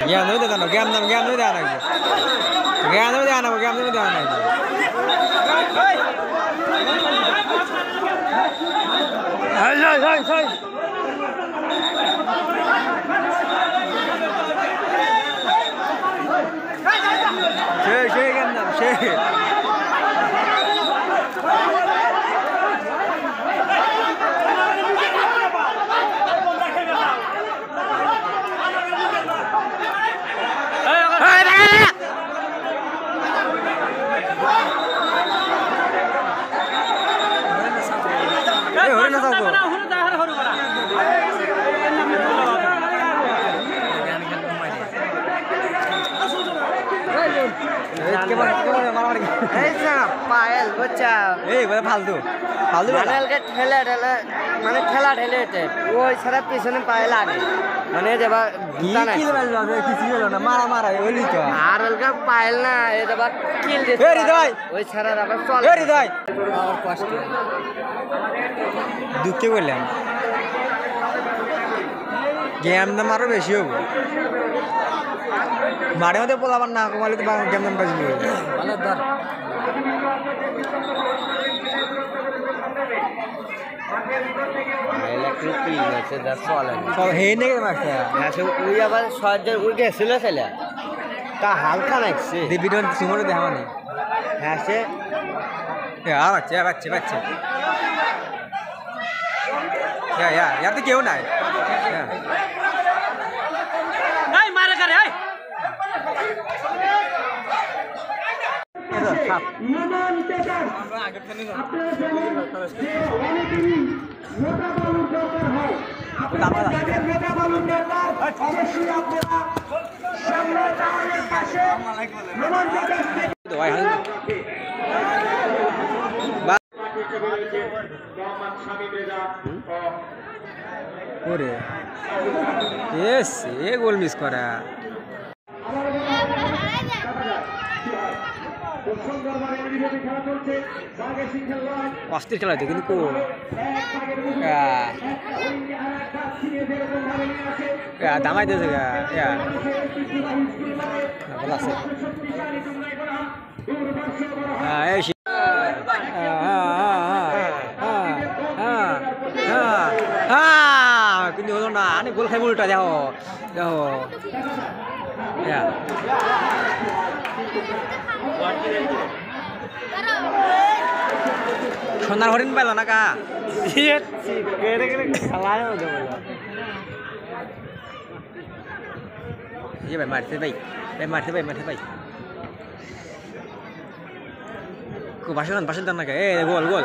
ज्ञान नहीं देना ज्ञान नहीं देना ज्ञान नहीं देना ज्ञान नहीं देना पायल बच्चा फालतू फालतू ठेला ठेला माने ठेला ठेले वो सारा पीछे पायल आगे माने जब मारा मारा আর অলগা পাयल না এ জবা কিল দিছে ওই সারা আবার চল আর কষ্ট দুঃখে বললাম গেম দাম আরো বেশি হবো মাঠে মধ্যে পোলাবার না কমালে তো গেম দাম বেশি হবে ভালো ধর হালকা লাগছে দেখা নেই হ্যাঁ সে বাচ্চা বাচ্চা বাচ্চা ইয়াতে কেউ নাই মারে করে গোল মিস করা অস্থির খেলা হচ্ছে কিন্তু দামাই দিয়েছে ভালো আছে কিন্তু হলো না অনেক গোল খাইব উল্টা দেখো দেখো সোনার হরিণ পাইল না কা ভাই মারতে ভাই মারতে ভাই বাসে দেন না কে গোল গোল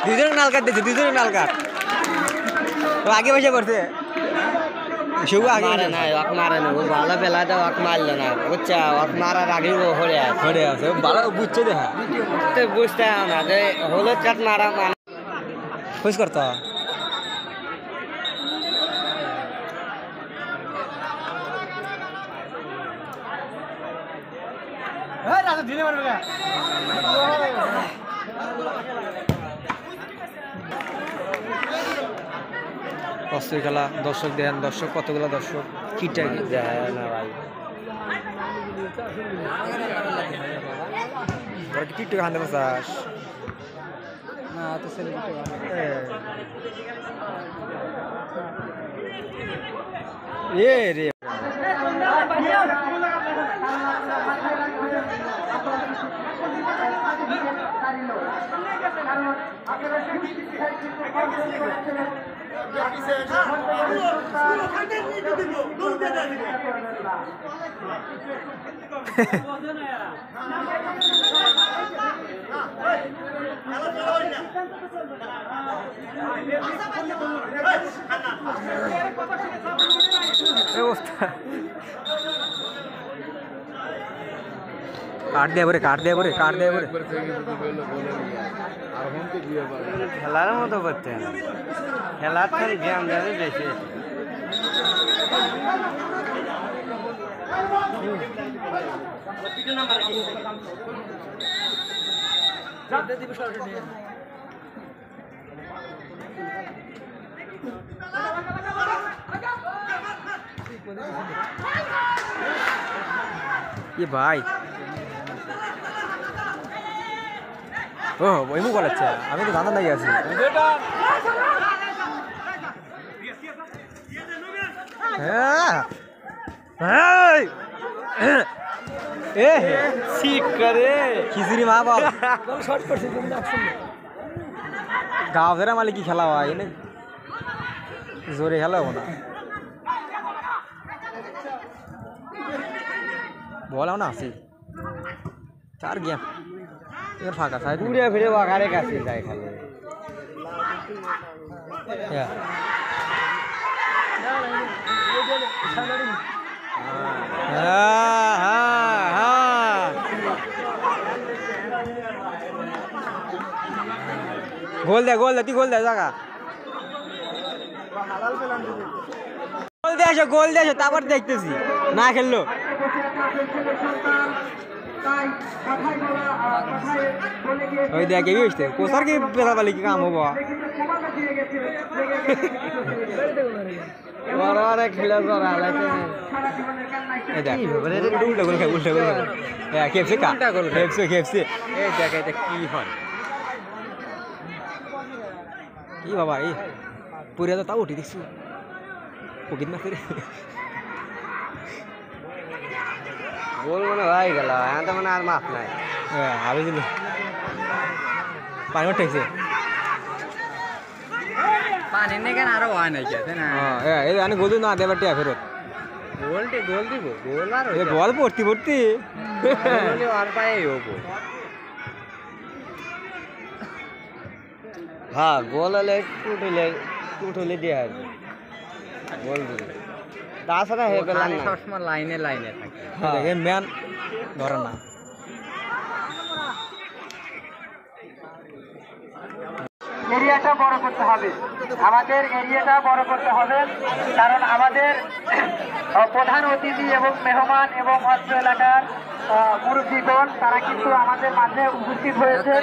দুজনে নাল কাট দিয়েছে দুজনে নাল কাট আগে বসে করছে শুভ আগে না ওকে মারে না ও ভালো বেলা দাও ওকে মারলো না বুঝছে ওকে মারার আগে ও হরে আছে ভালো বুঝছে দেখা তো বুঝতে না যে হলুদ কাট মারা মানে খুশ করতো অস্থির খেলা দর্শক দেন দর্শক কতগুলো দর্শক কিটা না ভাই কিট্টু খান দেবো চাষ না তো ছেলে রে काट दे बरे काट दे बरे काट दे बरे খেলার মতো করতে খেলার থেকে জ্ঞান দেবে বেশি ये भाई ও ওই মুখ বলাচ্ছে আমি তো জানা নাই আছি সিট করে খিচুড়ি মা বাপ গাঁও ফেরা মালিক কি খেলা হয় এনে জোরে খেলাবো না বলাও না আছি চার গেম এর ফাঁকা সাইড ঘুরে ফিরে বাগারে কাছে যায় খালি গোল দে তুই গোল দে জায়গা গোল দিয়ে আসো তারপর দেখতেছি না খেললো ওই দেখ এই হইছে কোসার কি বেলা বালি কি কাম হবো বড় অনেক খেলা করা লাগে এই দেখ উল্টা গোল খাই হ্যাঁ খেপছে কাটা গোল খেপছে এই দেখ এটা কি হয় কি বাবা এই পুরিয়া তো তাও উঠি দেখছি পকিট মাছের গোল মনে হয়ে গেল এখন তো মনে আর মাফ নাই হ্যাঁ আবে দিল পানি উঠেছে পানি নেই কেন আরো হয় নাই কে না হ্যাঁ এই আমি গোল না দেবার টিয়া ফেরত গোল দিব গোল আর এই বল পড়তি আর পায়ে হবো হ্যাঁ গোল হলে টুটলে দিয়ে আসবে গোল দিবে তাছাড়া হে পেলাম না সবসময় লাইনে থাকে দেখেন ম্যান ধরে না এরিয়াটা বড় করতে হবে আমাদের এরিয়াটা বড় করতে হবে কারণ আমাদের প্রধান অতিথি এবং মেহমান এবং অত্র এলাকার মুরব্বীগণ তারা কিন্তু আমাদের মাঝে উপস্থিত হয়েছে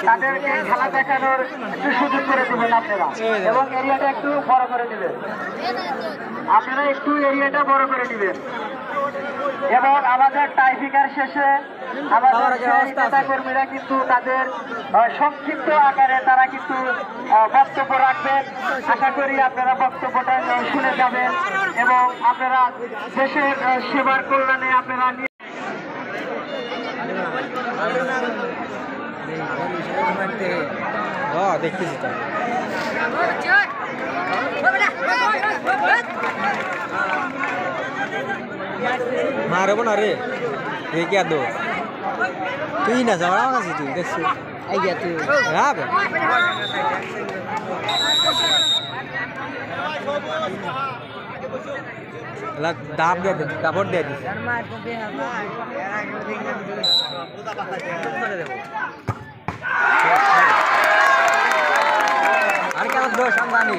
তাদেরকে খেলা দেখানোর একটু সুযোগ করে দেবেন আপনারা এবং এরিয়াটা একটু বড় করে দিবেন আপনারা একটু এরিয়াটা বড় করে দিবেন এবং আমাদের টাইফিকার শেষে আমাদের নেতা কর্মীরা কিন্তু তাদের সংক্ষিপ্ত আকারে তারা কিন্তু বক্তব্য রাখবেন আশা করি আপনারা বক্তব্যটা শুনে যাবেন এবং আপনারা দেশের সেবার কল্যাণে আপনারা দেখতেছি মারবো না রে কে দো তুই না যাওয়া কাছে তুই দেখছি আইয়া তুই হ্যাঁ দাব দিয়ে দে দাবর দিয়ে দিস আর কেমন দোষ আমদানি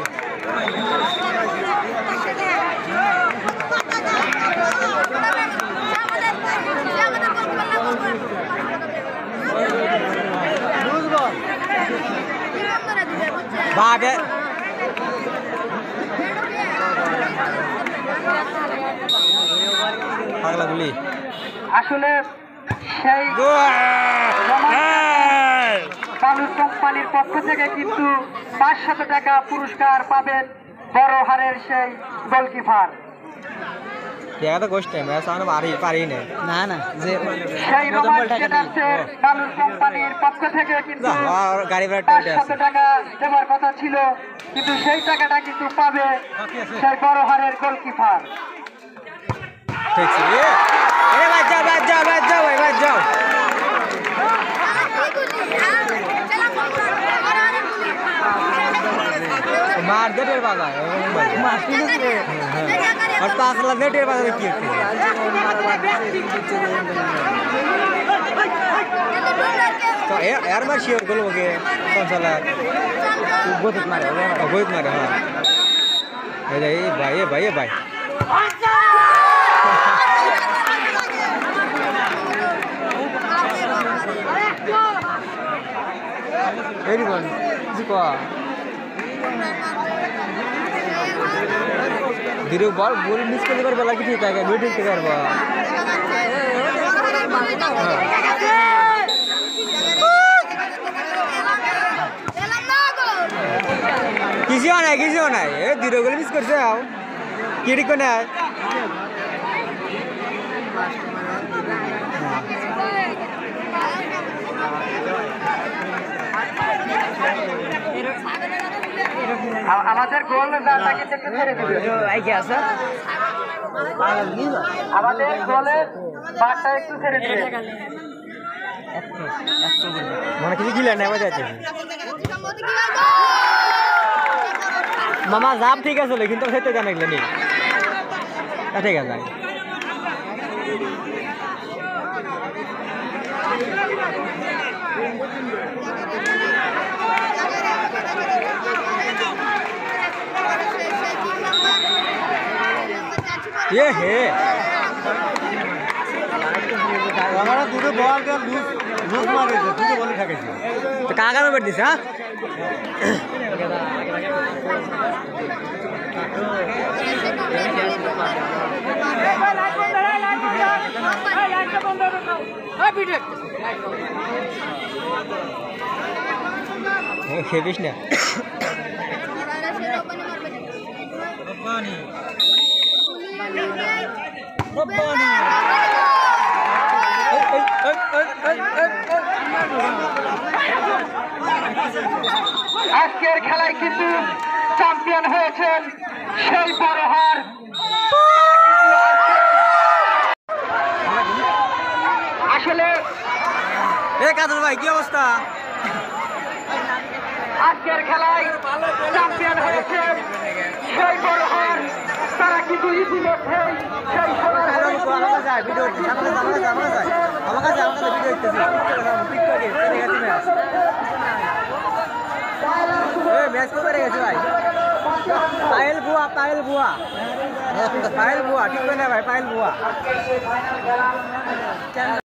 বাগে পাগলা গুলি আসলে সেই বালুর কোম্পানির পক্ষ থেকে কিন্তু 500 টাকা পুরস্কার পাবেন বড় হারের সেই গোলকিপার তো গোষ্ঠী পারি না সেই রোমান ট্রেডার্সের বালুর কোম্পানির পক্ষ থেকে কিন্তু গাড়ি ভাড়া 500 টাকা দেওয়ার কথা ছিল কিন্তু সেই টাকাটা কিন্তু পাবে সেই বড় হারের গোলকিপার ঠিক আছে বাদ যাও मार दे टेर बाजा और 5 लाख दे टेर बाजा की तो यार मार शेयर गोल हो गए कौन सा लाख बहुत मारे हां ए भाई এরি কোন কিছু ক ধীরে বল বল মিস করতে পারবে লাগে ঠিক আছে ভিডিও দেখতে পারবো কিছু নাই এ ধীরে বলে মিস করছে আও কি ঠিক কোনে আমাদের গোল দাঁড়াকে একটু ছেড়ে দিবে আমাদের গোলের বারটা একটু ছেড়ে দিবে মানে কিছু গিলা নাই মজা আছে মামা জাপ ঠিক আছে কিন্তু সেটা জানা গেল নি ঠিক আছে ये है हमारा দুটো বল কে লুজ মারে দুটো বলে থাকে তো কাকা में बैठ दिस हां खेबिस ना আজকের খেলায় কিন্তু চ্যাম্পিয়ন হয়েছেন সেই বড়হার আসলে কাজল ভাই কি অবস্থা আজকের খেলায় চ্যাম্পিয়ন হয়েছেন সেই বড়হার তারা কিন্তু ইতিমধ্যে সেই সোনার ভিডিও আমার কাছে ভিডিও ম্যাচ তো পেরে গেছে ভাই পায়েল বুয়া ঠিক না ভাই পায়েল বুয়া